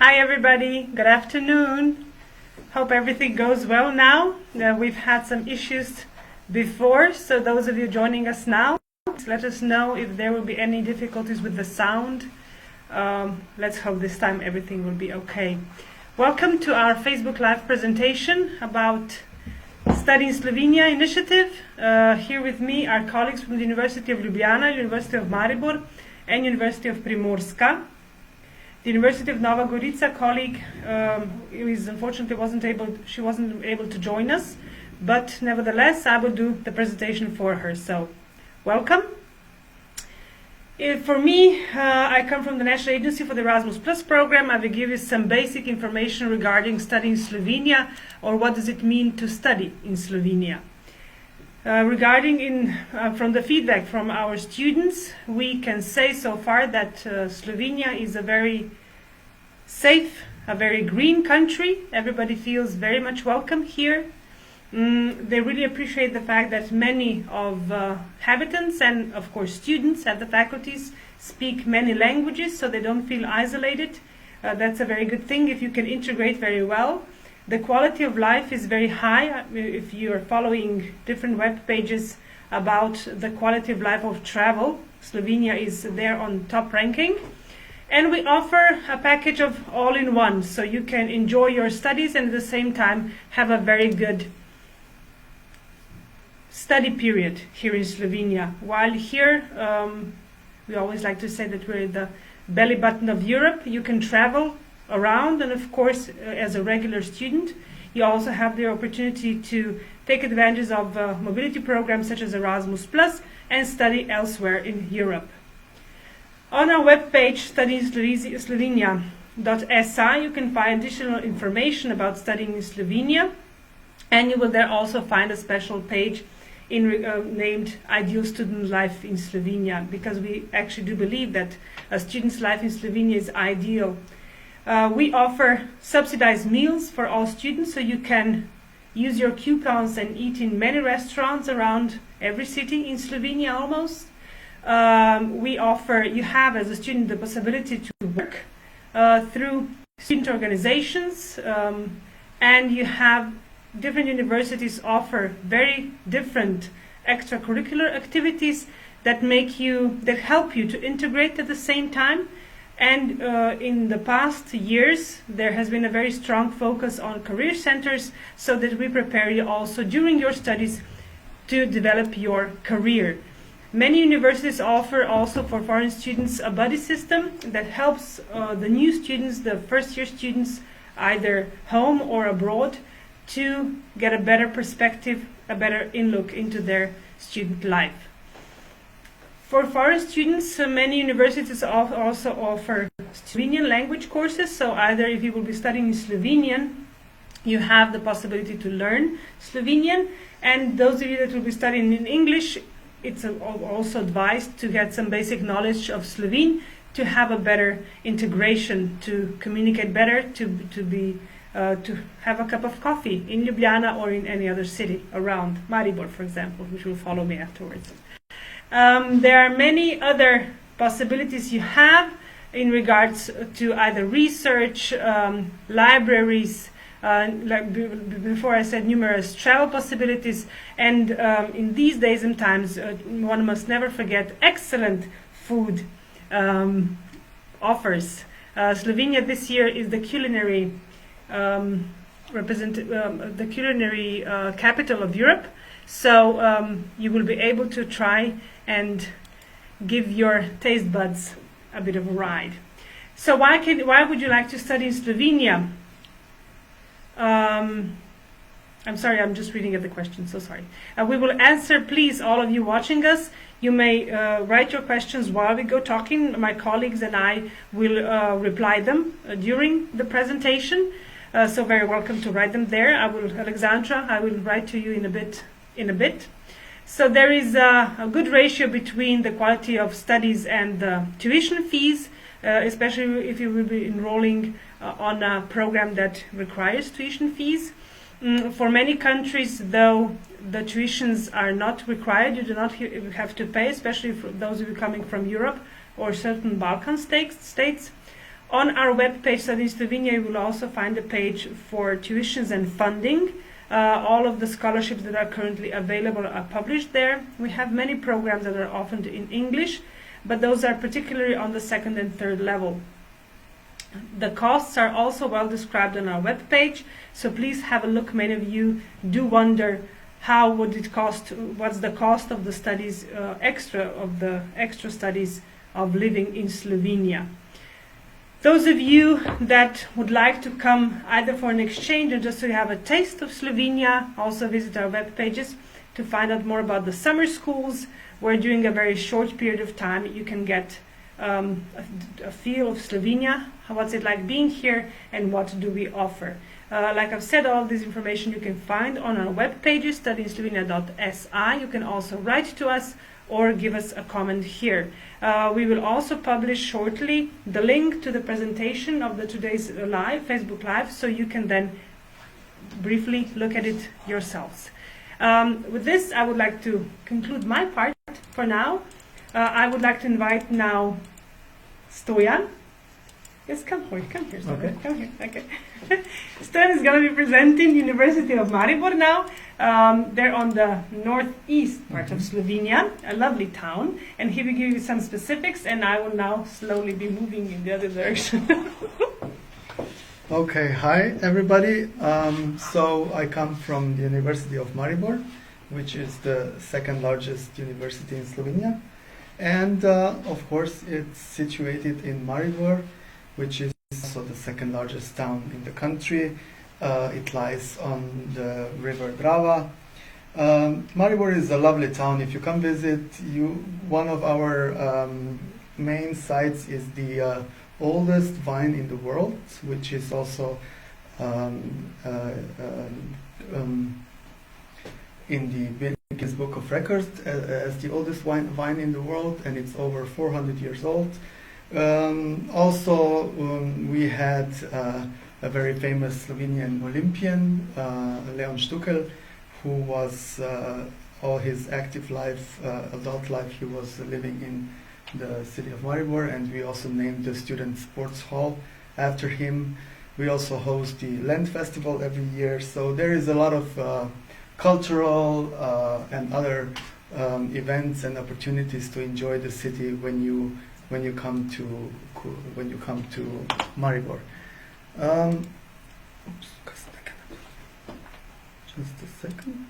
Hi everybody, good afternoon. Hope everything goes well now. We've had some issues before, so those of you joining us now, let us know if there will be any difficulties with the sound. Let's hope this time everything will be okay. Welcome to our Facebook Live presentation about Study in Slovenia initiative. Here with me are colleagues from the University of Ljubljana, University of Maribor and University of Primorska. The University of Nova Gorica colleague unfortunately wasn't able to join us, but nevertheless I will do the presentation for her. So, welcome. For me, I come from the National Agency for the Erasmus Plus program. I will give you some basic information regarding studying Slovenia, or what does it mean to study in Slovenia. From the feedback from our students, we can say so far that Slovenia is a very safe, a very green country. Everybody feels very much welcome here. They really appreciate the fact that many of inhabitants and of course students at the faculties speak many languages, so they don't feel isolated. That's a very good thing if you can integrate very well. The quality of life is very high. If you are following different web pages about the quality of life of travel, Slovenia is there on top ranking. And we offer a package of all-in-one, so you can enjoy your studies and at the same time have a very good study period here in Slovenia. While here, we always like to say that we're the belly button of Europe. You can travel around, and of course as a regular student you also have the opportunity to take advantage of mobility programs such as Erasmus Plus and study elsewhere in Europe. On our webpage studyinslovenia.si you can find additional information about studying in Slovenia, and you will there also find a special page named Ideal Student Life in Slovenia, because we actually do believe that a student's life in Slovenia is ideal. We offer subsidized meals for all students, so you can use your coupons and eat in many restaurants around every city in Slovenia almost. You have as a student the possibility to work through student organizations, and you have different universities offer very different extracurricular activities that help you to integrate at the same time. And in the past years, there has been a very strong focus on career centers, so that we prepare you also during your studies to develop your career. Many universities offer also for foreign students a buddy system that helps the new students, the first-year students, either home or abroad, to get a better perspective, a better in-look into their student life. For foreign students, many universities also offer Slovenian language courses, so either if you will be studying in Slovenian, you have the possibility to learn Slovenian, and those of you that will be studying in English, it's also advised to get some basic knowledge of Slovene to have a better integration, to communicate better, to have a cup of coffee in Ljubljana or in any other city around Maribor, for example, which will follow me afterwards. There are many other possibilities you have in regards to either research, libraries, before I said numerous travel possibilities, and in these days and times one must never forget excellent food offers. Slovenia this year is the culinary capital of Europe, so you will be able to try and give your taste buds a bit of a ride. So why would you like to study in Slovenia? I'm sorry, I'm just reading at the question, so sorry. We will answer, please, all of you watching us. You may write your questions while we go talking. My colleagues and I will reply them during the presentation. So very welcome to write them there. Alexandra, I will write to you in a bit. So there is a good ratio between the quality of studies and the tuition fees, especially if you will be enrolling on a program that requires tuition fees. For many countries, though, the tuitions are not required. You do not have to pay, especially for those of you coming from Europe or certain Balkan states. On our webpage, Study in Slovenia, you will also find a page for tuitions and funding. All of the scholarships that are currently available are published there. We have many programs that are offered in English, but those are particularly on the second and third level. The costs are also well described on our webpage, so please have a look. Many of you do wonder how would it cost, what's the cost of the studies, extra studies of living in Slovenia. Those of you that would like to come either for an exchange or just to have a taste of Slovenia, also visit our web pages to find out more about the summer schools, where during a very short period of time you can get a feel of Slovenia, what's it like being here, and what do we offer. Like I've said, all this information you can find on our web pages, studyinslovenia.si. You can also write to us or give us a comment here. We will also publish shortly the link to the presentation of today's Facebook Live, so you can then briefly look at it yourselves. With this, I would like to conclude my part for now. I would like to invite now Stojan. Yes, come here, Stojan. Okay. Come here, okay. Stojan is going to be presenting University of Maribor now. They're on the northeast part of Slovenia, a lovely town, and he will give you some specifics, and I will now slowly be moving in the other direction. Okay, hi everybody. So I come from the University of Maribor, which is the second largest university in Slovenia. And of course it's situated in Maribor, which is also the second largest town in the country. It lies on the river Drava. Maribor is a lovely town. If you come visit, one of our main sites is the oldest vine in the world, which is also in the Guinness Book of Records as the oldest vine in the world, and it's over 400 years old. We had a very famous Slovenian Olympian, Leon Stukel, who was all his active life, adult life, he was living in the city of Maribor, and we also named the student sports hall after him. We also host the Lent Festival every year, so there is a lot of cultural and other events and opportunities to enjoy the city when you come to Maribor. Just a second.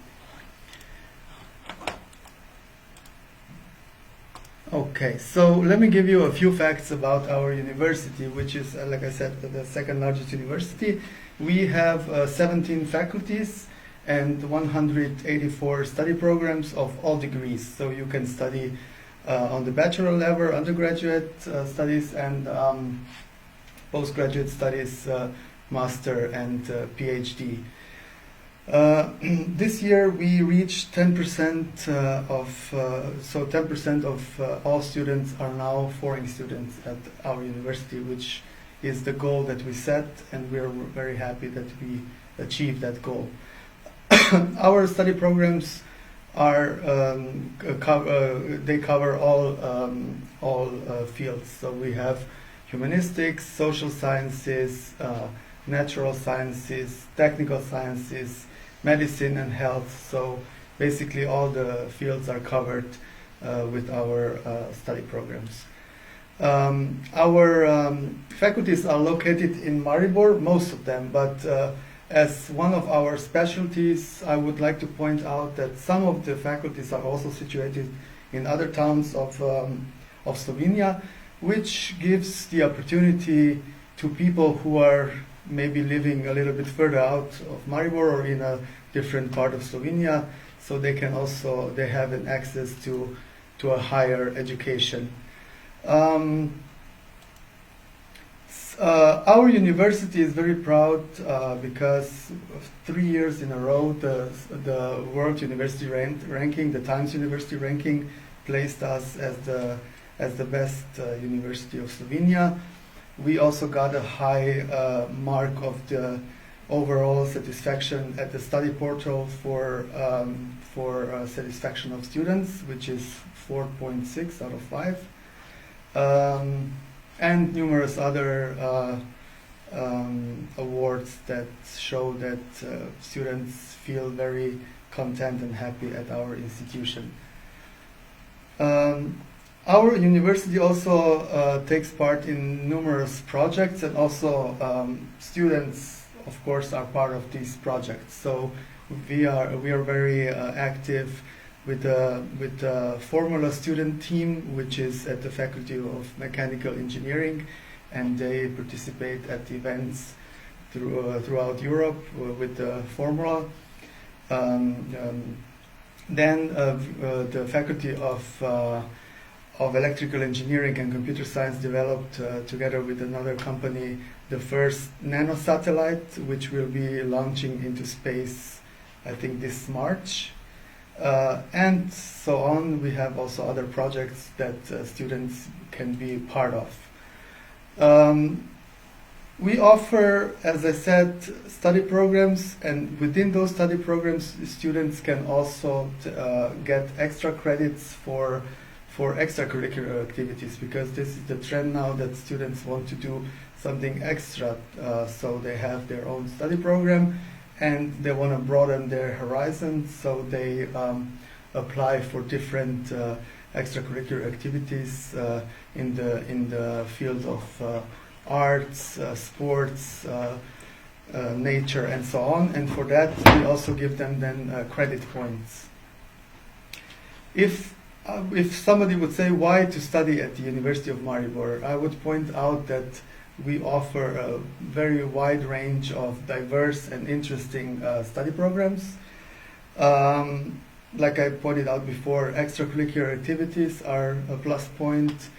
Okay, so let me give you a few facts about our university, which is, like I said, the second largest university. We have 17 faculties and 184 study programs of all degrees. So you can study on the bachelor level, undergraduate studies, and postgraduate studies, master and PhD. This year we reached 10% of 10% of all students are now foreign students at our university, which is the goal that we set, and we are very happy that we achieved that goal. Our study programs are they cover all fields. So we have humanistics, social sciences, natural sciences, technical sciences, medicine and health. So basically all the fields are covered with our study programs. Our faculties are located in Maribor, most of them, but as one of our specialties, I would like to point out that some of the faculties are also situated in other towns of Slovenia, which gives the opportunity to people who are maybe living a little bit further out of Maribor or in a different part of Slovenia, so they have an access to a higher education. Our university is very proud because 3 years in a row the World University ranking, the Times University ranking, placed us as the best university of Slovenia. We also got a high mark of the overall satisfaction at the study portal for satisfaction of students, which is 4.6 out of 5. and numerous other awards that show that students feel very content and happy at our institution. Our university also takes part in numerous projects, and also students, of course, are part of these projects. So we are very active with the Formula student team, which is at the Faculty of Mechanical Engineering, and they participate at events throughout Europe with the Formula. Then the Faculty of Electrical Engineering and Computer Science developed, together with another company, the first nanosatellite, which will be launching into space, I think, this March. And so on. We have also other projects that students can be part of. We offer, as I said, study programs, and within those study programs, students can also get extra credits for extracurricular activities, because this is the trend now that students want to do something extra. So they have their own study program, and they want to broaden their horizons, so they apply for different extracurricular activities in the field of arts, sports, nature, and so on. And for that, we also give them then credit points. If somebody would say why to study at the University of Maribor, I would point out that we offer a very wide range of diverse and interesting study programs. Like I pointed out before, extracurricular activities are a plus point.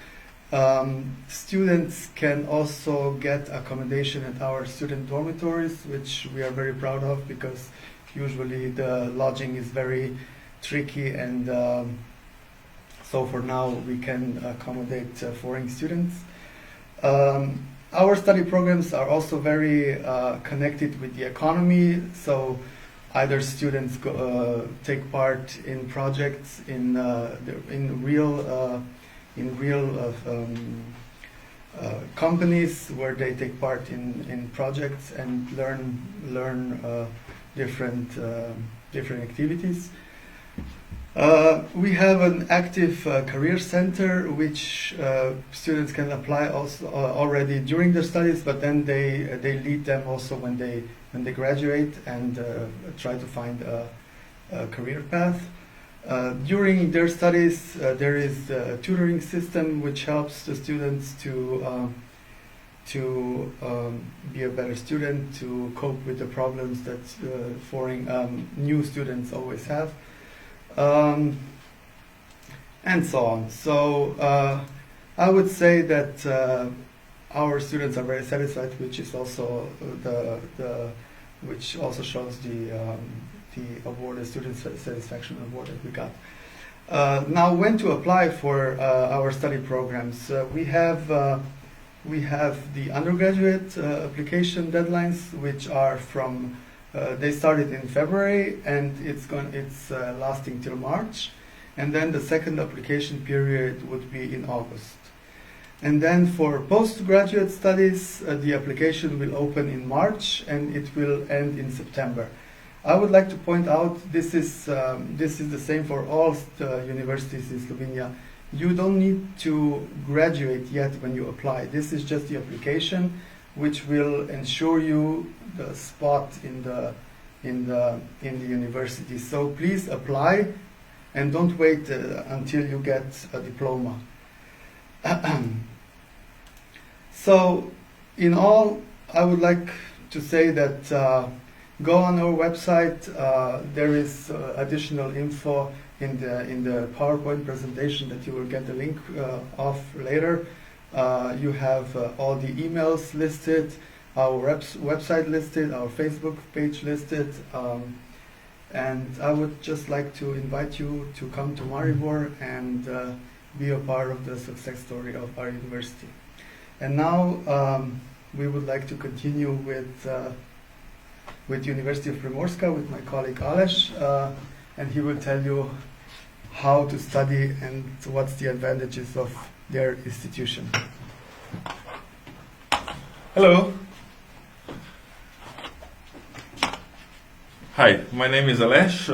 Students can also get accommodation at our student dormitories, which we are very proud of, because usually the lodging is very tricky, and so for now we can accommodate foreign students. Our study programs are also very connected with the economy, so either students take part in projects in real companies, where they take part in projects and learn different activities. We have an active career center, which students can apply also already during their studies, but then they lead them also when they graduate and try to find a career path. During their studies, there is a tutoring system which helps the students to be a better student, to cope with the problems that new students always have. And so on. So I would say that our students are very satisfied, which is also which also shows the award, the Student Satisfaction Award that we got. Now, when to apply for our study programs? We have the undergraduate application deadlines, which are from they started in February, and it's lasting till March, and then the second application period would be in August. And then for postgraduate studies, the application will open in March and it will end in September. I would like to point out this is the same for all universities in Slovenia. You don't need to graduate yet when you apply. This is just the application, which will ensure you the spot in the university. So please apply, and don't wait until you get a diploma. So, in all, I would like to say that go on our website. There is additional info in the PowerPoint presentation that you will get the link of later. You have all the emails listed, our website listed, our Facebook page listed, and I would just like to invite you to come to Maribor and be a part of the success story of our university. And now we would like to continue with University of Primorska, with my colleague Aleš, and he will tell you how to study and what's the advantages of their institution. Hello. Hi, my name is Alesh.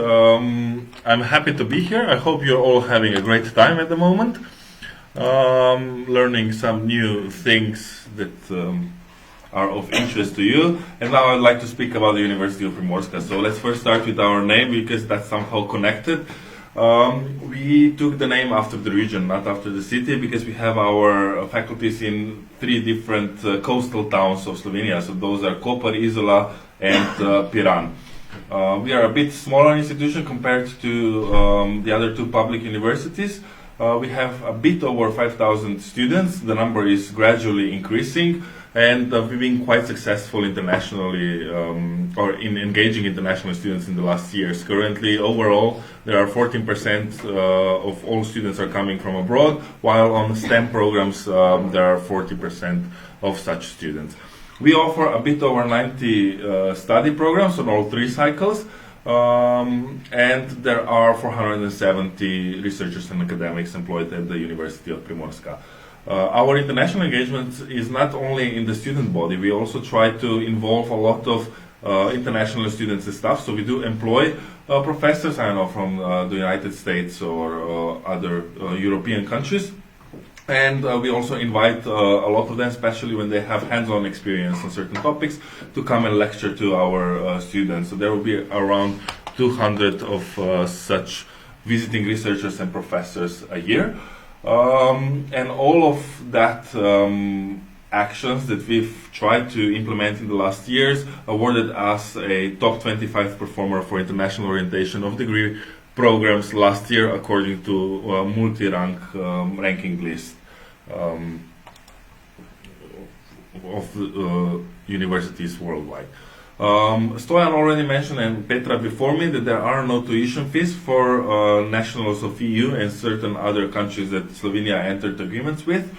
I'm happy to be here. I hope you're all having a great time at the moment, learning some new things that are of interest to you. And now I'd like to speak about the University of Primorska. So let's first start with our name, because that's somehow connected. We took the name after the region, not after the city, because we have our faculties in 3 different coastal towns of Slovenia. So those are Koper, Izola, and Piran. We are a bit smaller institution compared to the other 2 public universities. We have a bit over 5,000 students. The number is gradually increasing, and we've been quite successful internationally, or in engaging international students in the last years. Currently, overall, there are 14% of all students are coming from abroad, while on STEM programs there are 40% of such students. We offer a bit over 90 study programs on all 3 cycles, and there are 470 researchers and academics employed at the University of Primorska. Our international engagement is not only in the student body, we also try to involve a lot of international students and staff. So we do employ professors, I know, from the United States or other European countries. And we also invite a lot of them, especially when they have hands-on experience on certain topics, to come and lecture to our students. So there will be around 200 of such visiting researchers and professors a year. And all of that actions that we've tried to implement in the last years awarded us a top 25 performer for international orientation of degree programs last year, according to a multi-rank ranking list of universities worldwide. Stoyan already mentioned, and Petra before me, that there are no tuition fees for nationals of EU and certain other countries that Slovenia entered agreements with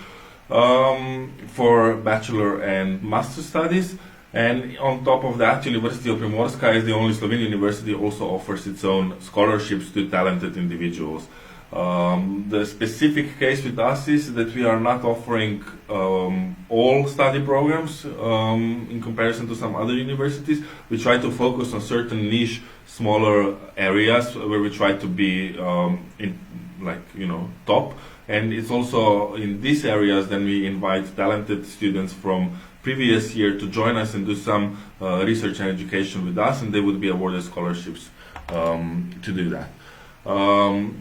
for bachelor and master studies. And on top of that, University of Primorska is the only Slovenian university also offers its own scholarships to talented individuals. The specific case with us is that we are not offering all study programs in comparison to some other universities. We try to focus on certain niche, smaller areas where we try to be top. And it's also in these areas then we invite talented students from previous year to join us and do some research and education with us, and they would be awarded scholarships to do that.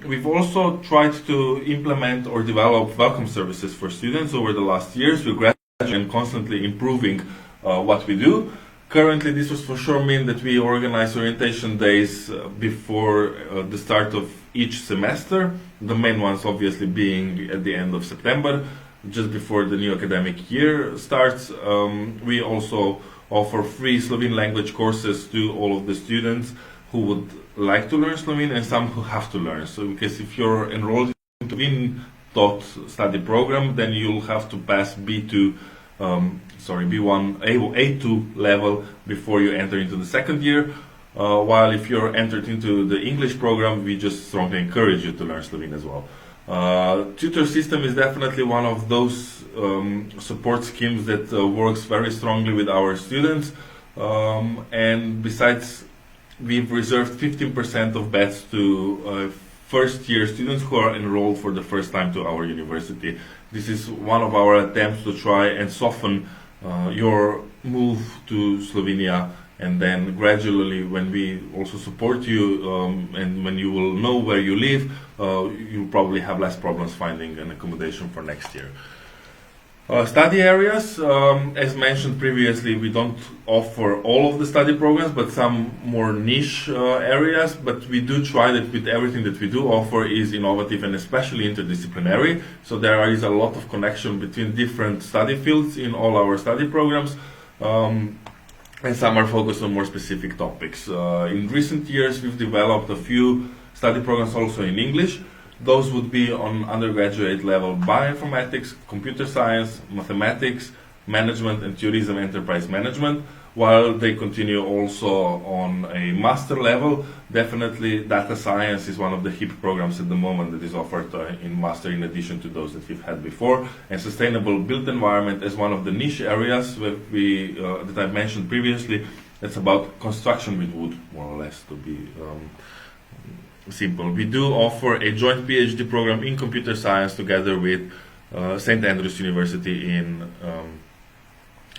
We've also tried to implement or develop welcome services for students over the last years. We're gradually and constantly improving what we do. Currently, this will for sure mean that we organize orientation days before the start of each semester, the main ones obviously being at the end of September, just before the new academic year starts. We also offer free Slovene language courses to all of the students who would like to learn Slovene and some who have to learn. So because if you're enrolled in a Slovene taught study program, then you'll have to pass B1, A2 level before you enter into the second year. While if you're entered into the English program, we just strongly encourage you to learn Slovene as well. Tutor system is definitely one of those support schemes that works very strongly with our students. And besides, we've reserved 15% of beds to first-year students who are enrolled for the first time to our university. This is one of our attempts to try and soften your move to Slovenia, and then gradually, when we also support you and when you will know where you live, you'll probably have less problems finding an accommodation for next year. Study areas, as mentioned previously, we don't offer all of the study programs, but some more niche areas, but we do try that with everything that we do offer is innovative and especially interdisciplinary. So there is a lot of connection between different study fields in all our study programs, and some are focused on more specific topics. In recent years, we've developed a few study programs also in English. Those would be on undergraduate level bioinformatics, computer science, mathematics, management and tourism enterprise management, while they continue also on a master level. Definitely data science is one of the hip programs at the moment that is offered in master, in addition to those that we've had before, and sustainable built environment as one of the niche areas that I've mentioned previously. It's about construction with wood, more or less, to be simple. We do offer a joint PhD program in computer science together with St. Andrews University in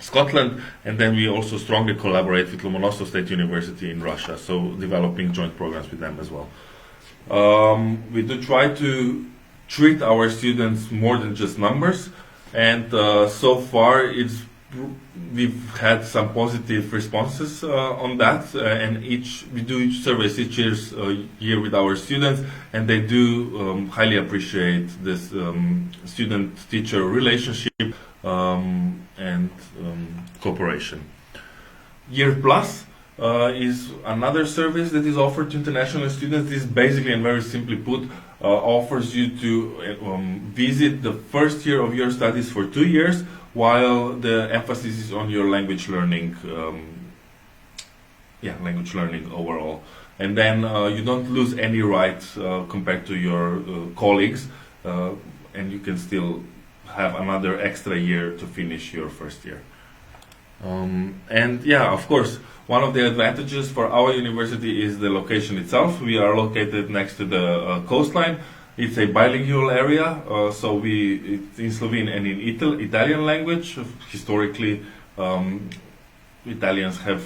Scotland, and then we also strongly collaborate with Lomonosov State University in Russia, so developing joint programs with them as well. We do try to treat our students more than just numbers, and so far we've had some positive responses on that, and we do surveys each year with our students, and they do highly appreciate this student-teacher relationship and cooperation. Year Plus is another service that is offered to international students. This basically, and very simply put, offers you to visit the first year of your studies for 2 years, while the emphasis is on your language learning, language learning overall. And then you don't lose any rights compared to your colleagues, and you can still have another extra year to finish your first year. And yeah, of course, one of the advantages for our university is the location itself. We are located next to the coastline. It's a bilingual area, so it's in Slovene and in Italian language. Historically, Italians have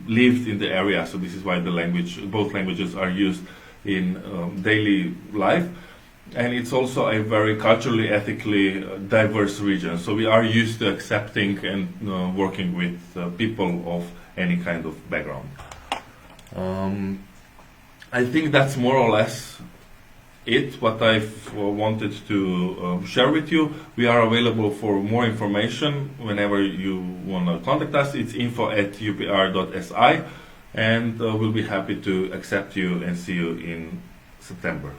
lived in the area, so this is why both languages are used in daily life. And it's also a very culturally, ethically diverse region. So we are used to accepting and working with people of any kind of background. I think that's more or less what I've wanted to share with you. We are available for more information whenever you want to contact us. It's info@upr.si, and we'll be happy to accept you and see you in September.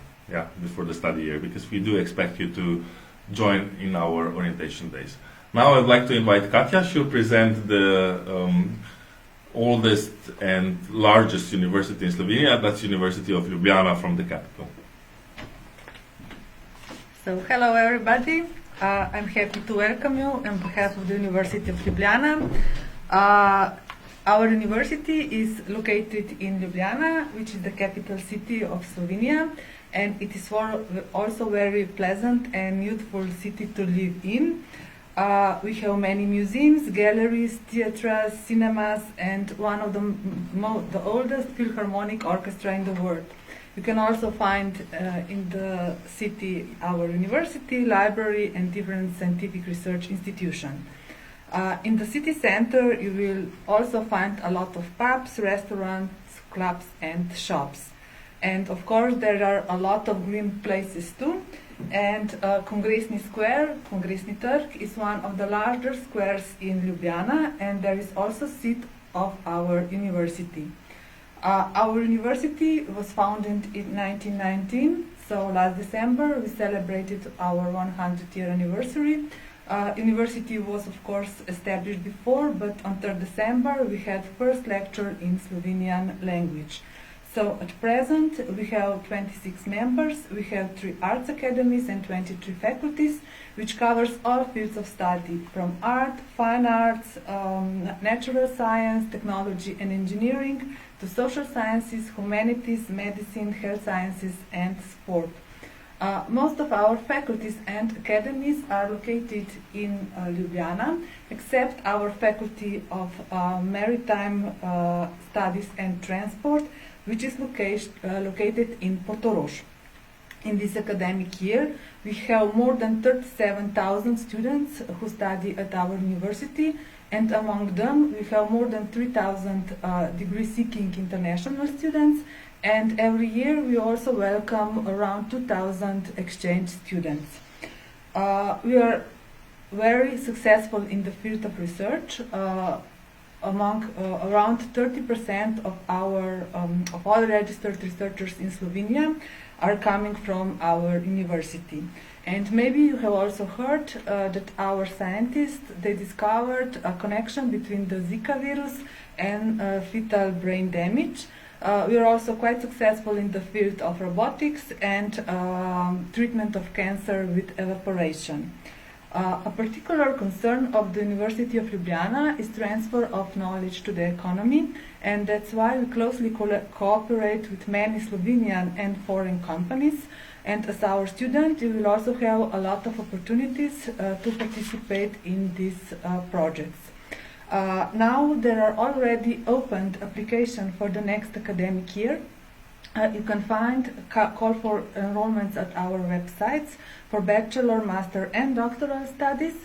Before the study year, because we do expect you to join in our orientation days. Now I'd like to invite Katja. She'll present the oldest and largest university in Slovenia. That's University of Ljubljana from the capital. So hello everybody. I'm happy to welcome you on behalf of the University of Ljubljana. Our university is located in Ljubljana, which is the capital city of Slovenia. And it is also very pleasant and youthful city to live in. We have many museums, galleries, theatres, cinemas, and one of the oldest philharmonic orchestra in the world. You can also find in the city our university, library, and different scientific research institutions. In the city center, you will also find a lot of pubs, restaurants, clubs, and shops. And of course, there are a lot of green places too. And Kongresni Square, Kongresni Trg, is one of the larger squares in Ljubljana, and there is also seat of our university. Our university was founded in 1919, so last December we celebrated our 100-year anniversary. University was of course established before, but on 3rd December we had first lecture in Slovenian language. So at present we have 26 members, we have 3 arts academies and 23 faculties, which covers all fields of study, from art, fine arts, natural science, technology and engineering, to social sciences, humanities, medicine, health sciences and sport. Most of our faculties and academies are located in Ljubljana, except our Faculty of Maritime Studies and Transport, which is located in Portorož. In this academic year, we have more than 37,000 students who study at our university, and among them we have more than 3,000 degree-seeking international students, and every year we also welcome around 2,000 exchange students. We are very successful in the field of research. among around 30% of of all registered researchers in Slovenia are coming from our university. And maybe you have also heard that our scientists, they discovered a connection between the Zika virus and fetal brain damage. We are also quite successful in the field of robotics and treatment of cancer with evaporation. A particular concern of the University of Ljubljana is transfer of knowledge to the economy, and that's why we closely cooperate with many Slovenian and foreign companies. And as our student, you will also have a lot of opportunities to participate in these projects. Now there are already opened applications for the next academic year. You can find call for enrollments at our websites for bachelor, master and doctoral studies,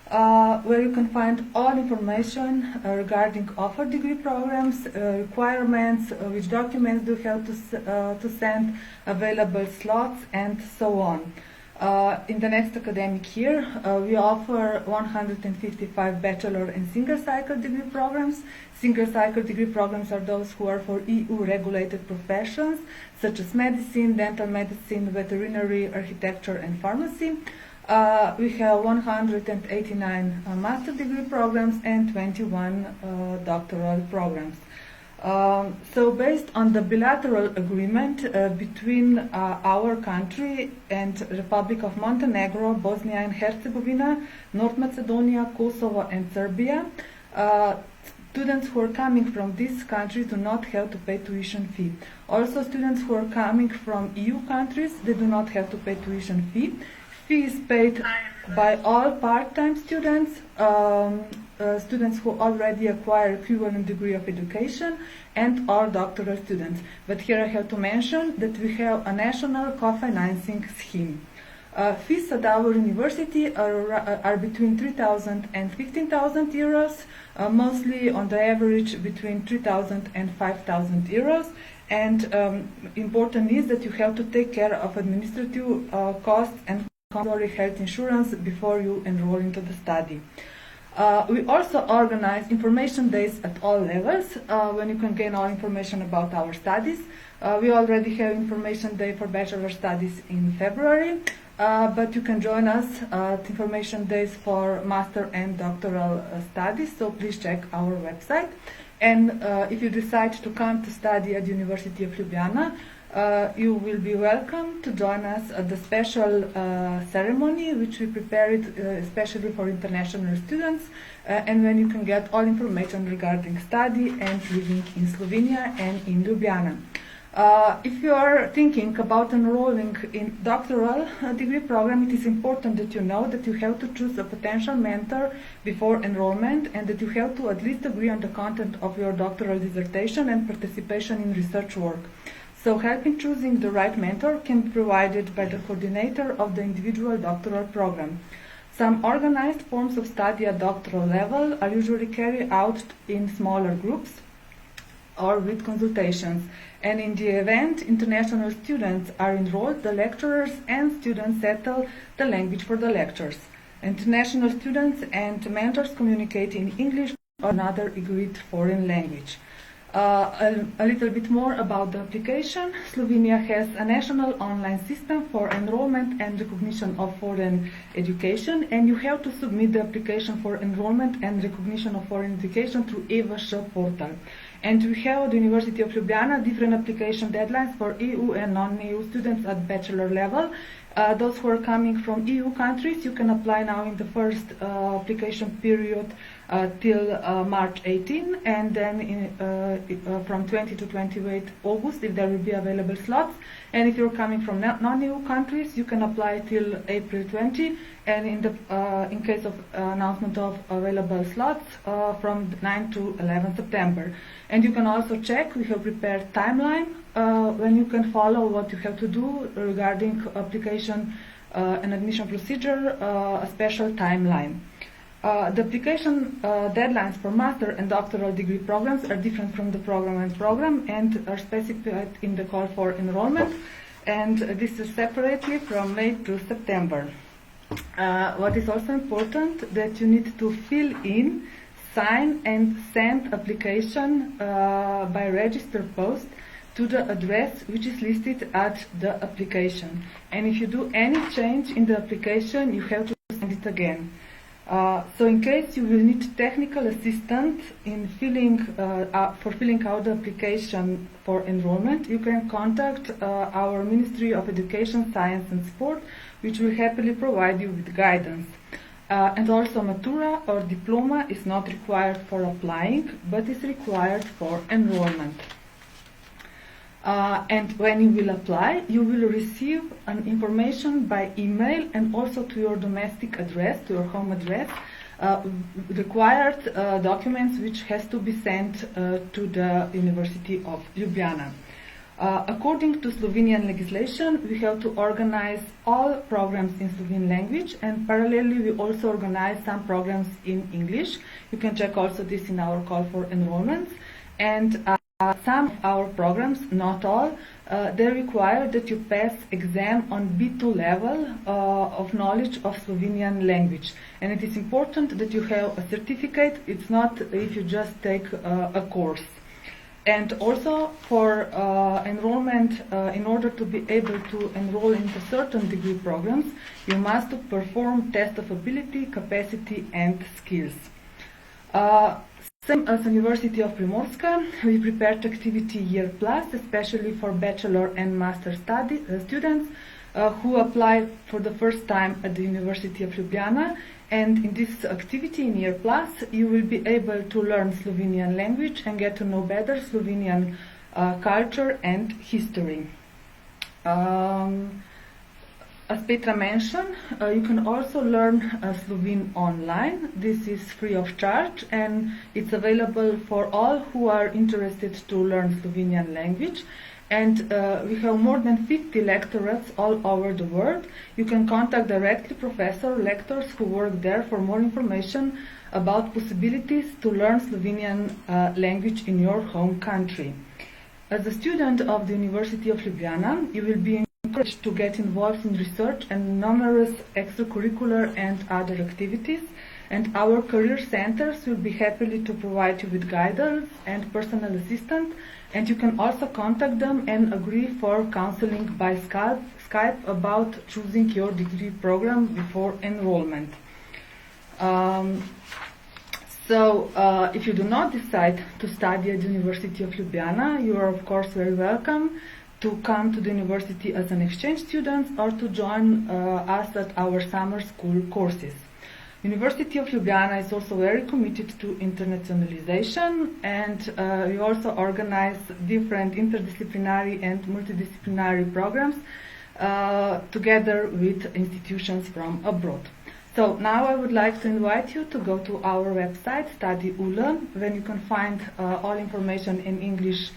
where you can find all information regarding offered degree programs, requirements, which documents do you have to send, available slots, and so on. In the next academic year, we offer 155 bachelor and single cycle degree programs. Single cycle degree programs are those who are for EU-regulated professions, such as medicine, dental medicine, veterinary, architecture, and pharmacy. We have 189 master degree programs and 21 doctoral programs. So based on the bilateral agreement between our country and Republic of Montenegro, Bosnia and Herzegovina, North Macedonia, Kosovo and Serbia, students who are coming from these countries do not have to pay tuition fee. Also, students who are coming from EU countries, they do not have to pay tuition fee. Fee is paid by all part-time students, students who already acquire equivalent degree of education, and all doctoral students. But here I have to mention that we have a national co-financing scheme. Fees at our university are between 3,000 and 15,000 euros, mostly on the average between 3,000 and 5,000 euros. And important is that you have to take care of administrative costs and compulsory health insurance before you enroll into the study. We also organize information days at all levels, when you can gain all information about our studies. We already have information day for bachelor studies in February, but you can join us at information days for master and doctoral studies, so please check our website. And if you decide to come to study at the University of Ljubljana, you will be welcome to join us at the special ceremony which we prepared especially for international students, and when you can get all information regarding study and living in Slovenia and in Ljubljana. If you are thinking about enrolling in doctoral degree program, it is important that you know that you have to choose a potential mentor before enrollment, and that you have to at least agree on the content of your doctoral dissertation and participation in research work. So help in choosing the right mentor can be provided by the coordinator of the individual doctoral program. Some organized forms of study at doctoral level are usually carried out in smaller groups or with consultations. And in the event international students are enrolled, the lecturers and students settle the language for the lectures. International students and mentors communicate in English or another agreed foreign language. A little bit more about the application. Slovenia has a national online system for enrollment and recognition of foreign education, and you have to submit the application for enrollment and recognition of foreign education through EVŠ portal. And we have at the University of Ljubljana different application deadlines for EU and non-EU students at bachelor level. Those who are coming from EU countries, you can apply now in the first application period till March 18, and then from 20 to 28 August if there will be available slots. And if you're coming from non-EU countries, you can apply till April 20, and in case of announcement of available slots from 9 to 11 September. And you can also check, we have prepared timeline when you can follow what you have to do regarding application and admission procedure, a special timeline. The application deadlines for master and doctoral degree programs are different from the program and are specified in the call for enrollment, and this is separately from May to September. What is also important that you need to fill in sign and send application by registered post to the address which is listed at the application. And if you do any change in the application, you have to send it again. So in case you will need technical assistance in filling out the application for enrollment, you can contact our Ministry of Education, Science and Sport, which will happily provide you with guidance. And also Matura or diploma is not required for applying, but is required for enrollment. And when you will apply, you will receive an information by email and also to your domestic address, to your home address, required documents which has to be sent to the University of Ljubljana. According to Slovenian legislation, we have to organize all programs in Slovene language, and parallelly we also organize some programs in English. You can check also this in our call for enrollments. And some of our programs, not all, they require that you pass exam on B2 level of knowledge of Slovenian language. And it is important that you have a certificate. It's not if you just take a course. And also for enrollment, in order to be able to enroll into certain degree programs, you must perform test of ability, capacity and skills. Same as University of Primorska, we prepared activity year plus, especially for bachelor and master students who apply for the first time at the University of Ljubljana. And in this activity in year plus, you will be able to learn Slovenian language and get to know better Slovenian culture and history. As Petra mentioned, you can also learn Slovene online. This is free of charge and it's available for all who are interested to learn Slovenian language. And we have more than 50 lectorates all over the world. You can contact directly lectors who work there for more information about possibilities to learn Slovenian language in your home country. As a student of the University of Ljubljana, you will be encouraged to get involved in research and numerous extracurricular and other activities. And our career centers will be happy to provide you with guidance and personal assistance. And you can also contact them and agree for counseling by Skype about choosing your degree program before enrollment. If you do not decide to study at the University of Ljubljana, you are of course very welcome to come to the university as an exchange student or to join us at our summer school courses. University of Ljubljana is also very committed to internationalization, and we also organize different interdisciplinary and multidisciplinary programs together with institutions from abroad. So now I would like to invite you to go to our website, Study ULE, when you can find all information in English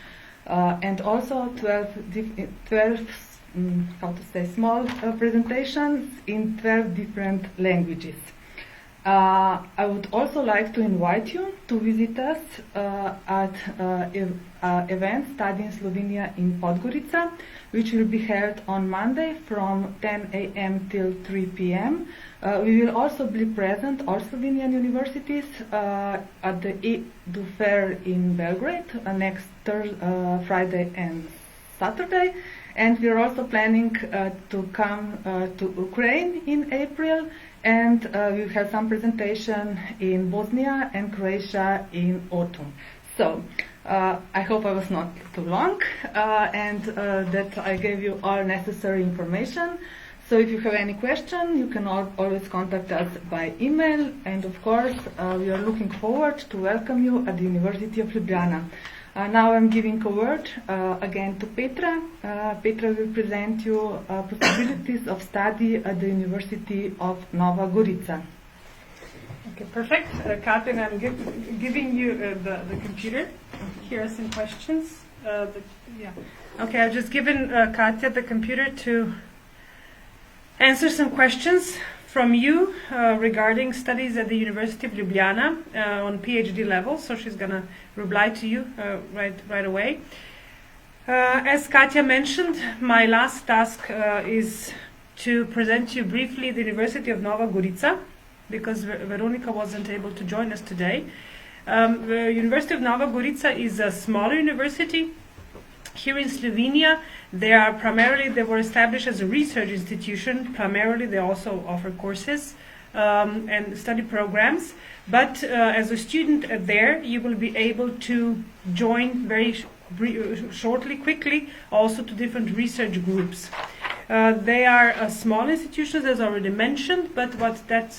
and also 12 small presentations in 12 different languages. I would also like to invite you to visit us at event Study in Slovenia in Podgorica, which will be held on Monday from 10 a.m. till 3 p.m. We will also be present, all Slovenian universities, at the EDU fair in Belgrade next Friday and Saturday. And we are also planning to come to Ukraine in April, and we'll have some presentation in Bosnia and Croatia in autumn. So I hope I was not too long and that I gave you all necessary information. So if you have any question, you can always contact us by email, and of course we are looking forward to welcome you at the University of Ljubljana. Now I'm giving a word again to Petra. Petra will present you possibilities of study at the University of Nova Gorica. Okay, perfect. Katja, I'm giving you the computer. Here are some questions. Okay, I've just given Katja the computer to answer some questions from you regarding studies at the University of Ljubljana on PhD level. So she's going to reply to you right away. As Katja mentioned, my last task is to present you briefly the University of Nova Gorica, because Veronika wasn't able to join us today. The University of Nova Gorica is a smaller university. Here in Slovenia, they were established as a research institution. Primarily, they also offer courses and study programs. But as a student there, you will be able to join very shortly, quickly, also to different research groups. They are small institutions, as already mentioned, but what that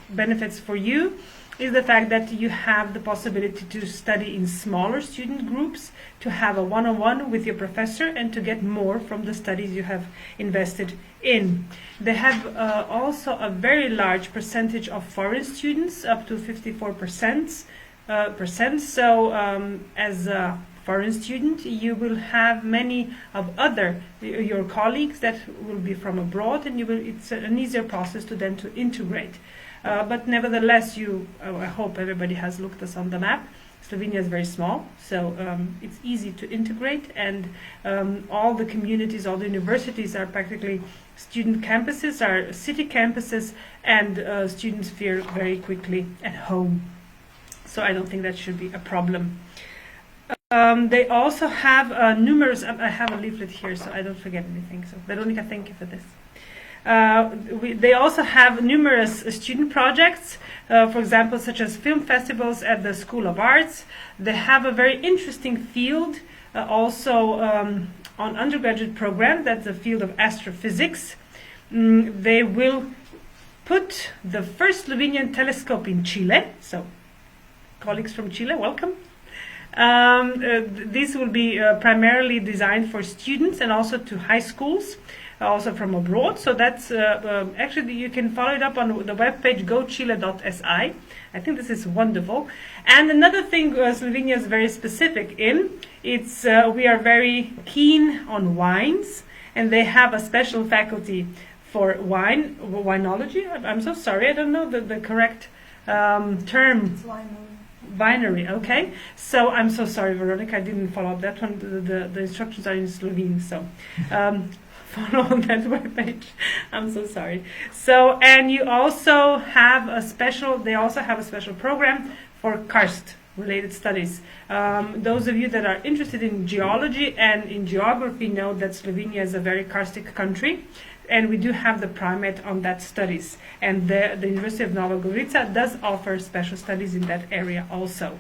benefits for you is the fact that you have the possibility to study in smaller student groups, to have a one-on-one with your professor, and to get more from the studies you have invested in. They have also a very large percentage of foreign students, up to 54%. So as a foreign student, you will have many of your colleagues that will be from abroad, and it's an easier process to then to integrate. But nevertheless, I hope everybody has looked us on the map. Slovenia is very small, so it's easy to integrate, and all the communities, all the universities are practically student campuses, are city campuses, and students feel very quickly at home. So I don't think that should be a problem. They also have numerous, I have a leaflet here so I don't forget anything, so Veronica, thank you for this. They also have numerous student projects, for example, such as film festivals at the School of Arts. They have a very interesting field also on undergraduate program, that's the field of astrophysics. They will put the first Slovenian telescope in Chile, so colleagues from Chile, welcome. This will be primarily designed for students and also to high schools, also from abroad. So that's actually, you can follow it up on the webpage gochile.si. I think this is wonderful. And another thing Slovenia is very specific in, we are very keen on wines, and they have a special faculty for winology. I'm so sorry, I don't know the correct term. It's Binary, okay. So I'm so sorry, Veronica, I didn't follow up that one. The instructions are in Slovene, so follow on that webpage. I'm so sorry. So, and you also have they also have a special program for karst related studies. Those of you that are interested in geology and in geography know that Slovenia is a very karstic country, and we do have the primate on that studies. And the University of Nova Gorica does offer special studies in that area also.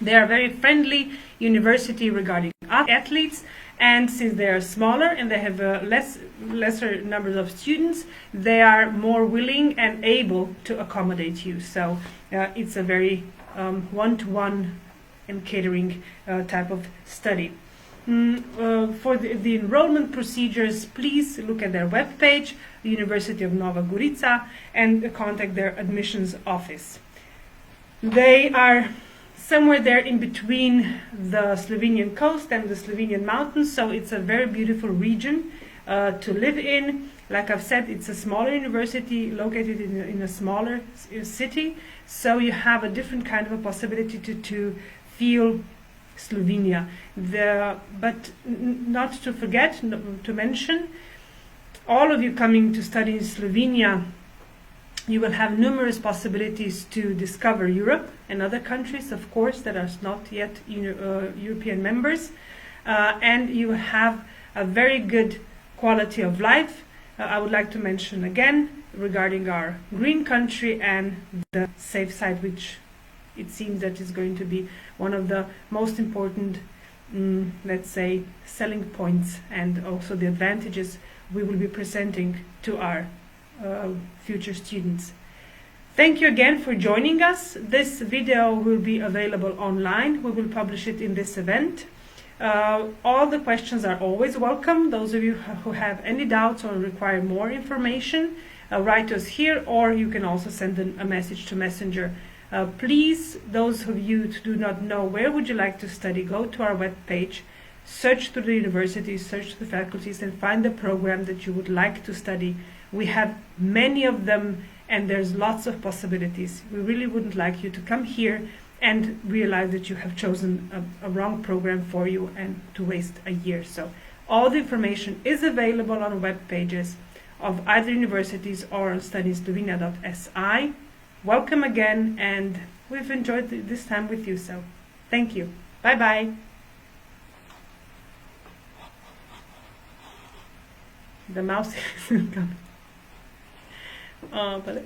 They are a very friendly university regarding athletes, and since they are smaller and they have lesser numbers of students, they are more willing and able to accommodate you. So it's a very one-to-one and catering type of study. For the enrollment procedures, please look at their webpage, the University of Nova Gorica, and contact their admissions office. They are somewhere there in between the Slovenian coast and the Slovenian mountains, so it's a very beautiful region to live in. Like I've said, it's a smaller university located in a smaller city, so you have a different kind of a possibility to feel Slovenia. But not to forget to mention, all of you coming to study in Slovenia, you will have numerous possibilities to discover Europe and other countries, of course, that are not yet European members, and you have a very good quality of life. I would like to mention again regarding our green country and the safe side, which it seems that is going to be one of the most important, let's say, selling points, and also the advantages we will be presenting to our future students. Thank you again for joining us. This video will be available online. We will publish it in this event. All the questions are always welcome. Those of you who have any doubts or require more information, write to us here, or you can also send a message to Messenger. Please, those of you who do not know where would you like to study, go to our webpage, search through the universities, search the faculties, and find the program that you would like to study. We have many of them, and there's lots of possibilities. We really wouldn't like you to come here and realize that you have chosen a wrong program for you and to waste a year. So all the information is available on web pages of either universities or on studyslovenia.si. Welcome again, and we've enjoyed this time with you. So thank you. Bye bye. The mouse isn't coming. But